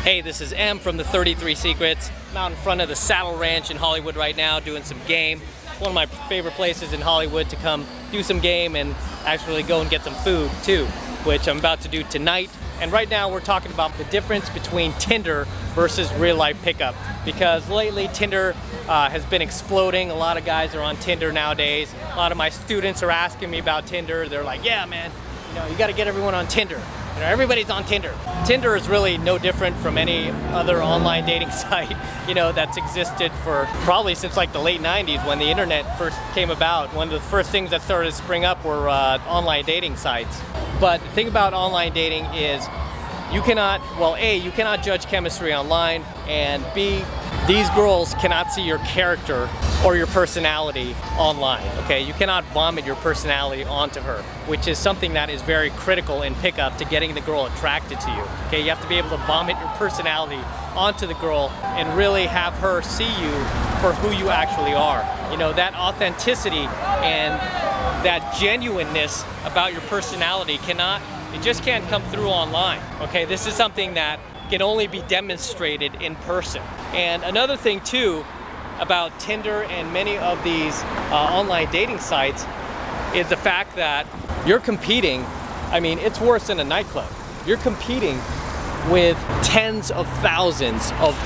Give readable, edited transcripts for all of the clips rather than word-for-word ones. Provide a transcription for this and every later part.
Hey, this is M from the 33 Secrets. I'm out in front of the Saddle Ranch in Hollywood right now doing some game. It's one of my favorite places in Hollywood to come do some game and actually go and get some food too, which I'm about to do tonight. And right now we're talking about the difference between Tinder versus real life pickup, because lately Tinder has been exploding. A lot of guys are on Tinder nowadays. A lot of my students are asking me about Tinder. They're like, yeah man, you got to get everyone on Tinder. Everybody's on Tinder. Tinder is really no different from any other online dating site, that's existed for probably since like the late 90s when the internet first came about. One of the first things that started to spring up were online dating sites. But the thing about online dating is you cannot, well, A, you cannot judge chemistry online, and B, these girls cannot see your character or your personality online, okay? You cannot vomit your personality onto her, which is something that is very critical in pickup to getting the girl attracted to you, okay? You have to be able to vomit your personality onto the girl and really have her see you for who you actually are. That authenticity and that genuineness about your personality it just can't come through online, okay? This is something that can only be demonstrated in person. And another thing too about Tinder and many of these online dating sites is the fact that you're competing. It's worse than a nightclub. You're competing with tens of thousands of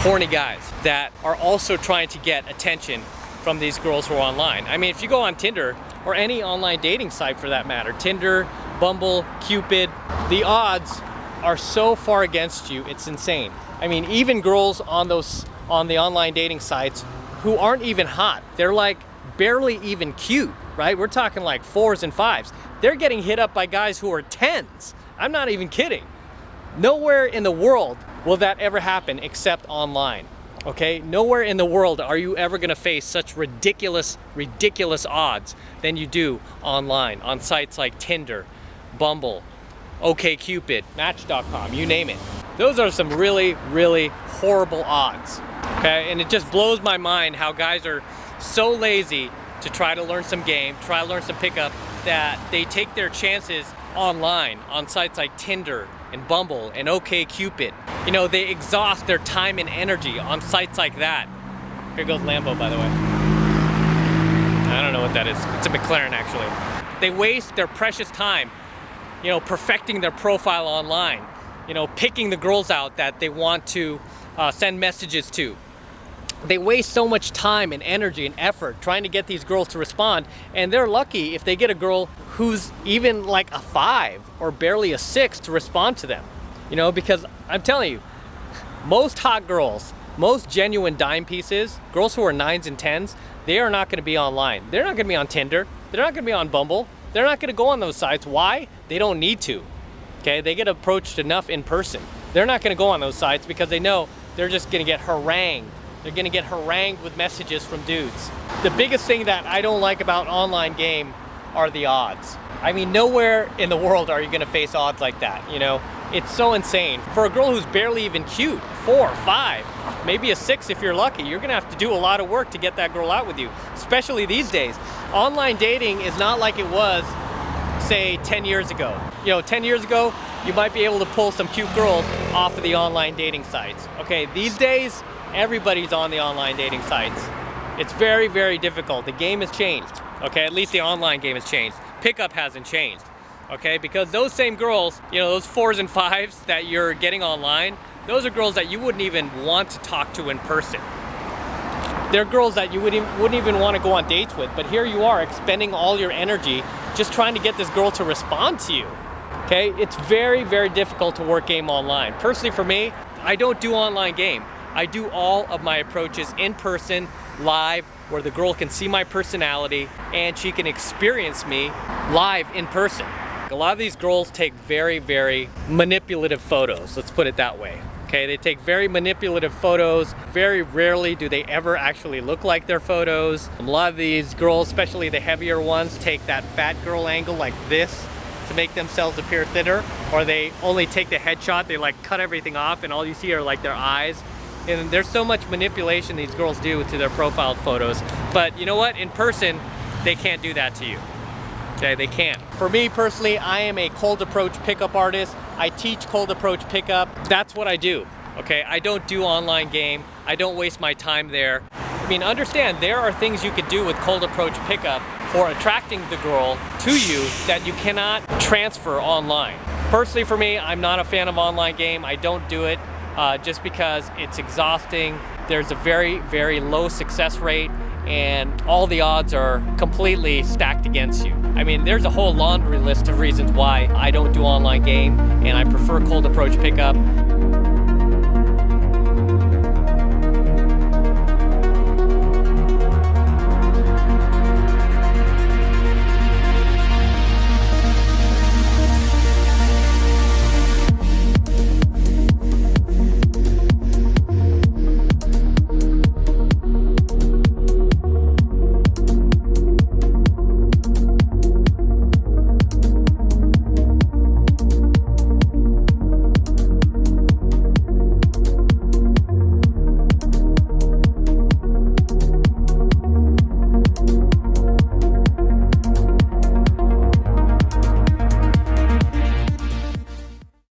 horny guys that are also trying to get attention from these girls who are online. If you go on Tinder or any online dating site for that matter, Tinder, Bumble, Cupid, the odds are so far against you, it's insane. Even girls on the online dating sites who aren't even hot, they're like barely even cute, right? We're talking like 4s and 5s. They're getting hit up by guys who are 10s. I'm not even kidding. Nowhere in the world will that ever happen except online, okay? Nowhere in the world are you ever gonna face such ridiculous odds than you do online, on sites like Tinder, Bumble, OKcupid, Match.com, you name it. Those are some really horrible odds, okay? And it just blows my mind how guys are so lazy to try to learn some game, try to learn some pickup, that they take their chances online on sites like Tinder and Bumble and OKcupid. They exhaust their time and energy on sites like that. Here goes Lambo, by the way. I don't know what that is. It's a McLaren, actually. They waste their precious time perfecting their profile online, picking the girls out that they want to send messages to. They waste so much time and energy and effort trying to get these girls to respond, and they're lucky if they get a girl who's even like a 5 or barely a 6 to respond to them, because I'm telling you, most hot girls, most genuine dime pieces, girls who are 9s and 10s, they are not going to be online. They're not going to be on Tinder. They're not going to be on Bumble. They're not going to go on those sites. Why? They don't need to, okay? They get approached enough in person. They're not going to go on those sites because they know they're just going to get harangued. They're going to get harangued with messages from dudes. The biggest thing that I don't like about online game are the odds. Nowhere in the world are you going to face odds like that, It's so insane. For a girl who's barely even cute, 4, 5, maybe a 6 if you're lucky, you're going to have to do a lot of work to get that girl out with you, especially these days. Online dating is not like it was, say, 10 years ago. 10 years ago, you might be able to pull some cute girls off of the online dating sites. Okay, these days, everybody's on the online dating sites. It's very difficult. The game has changed, okay? At least the online game has changed. Pickup hasn't changed, okay? Because those same girls, those 4s and 5s that you're getting online, those are girls that you wouldn't even want to talk to in person. They're girls that you wouldn't even want to go on dates with, but here you are expending all your energy just trying to get this girl to respond to you, okay? It's very difficult to work game online. Personally for me, I don't do online game. I do all of my approaches in person, live, where the girl can see my personality and she can experience me live in person. A lot of these girls take very manipulative photos, let's put it that way. Okay, they take very manipulative photos. Very rarely do they ever actually look like their photos. A lot of these girls, especially the heavier ones, take that fat girl angle like this to make themselves appear thinner, or they only take the headshot, they like cut everything off and all you see are like their eyes. And there's so much manipulation these girls do to their profile photos. But you know what? In person, they can't do that to you. Okay, they can't. For me personally, I am a cold approach pickup artist. I teach cold approach pickup. That's what I do. Okay, I don't do online game. I don't waste my time there. I mean, understand there are things you could do with cold approach pickup for attracting the girl to you that you cannot transfer online. Personally for me, I'm not a fan of online game. I don't do it just because it's exhausting. There's a very, very low success rate and all the odds are completely stacked against you. I mean, there's a whole laundry list of reasons why I don't do online game and I prefer cold approach pickup.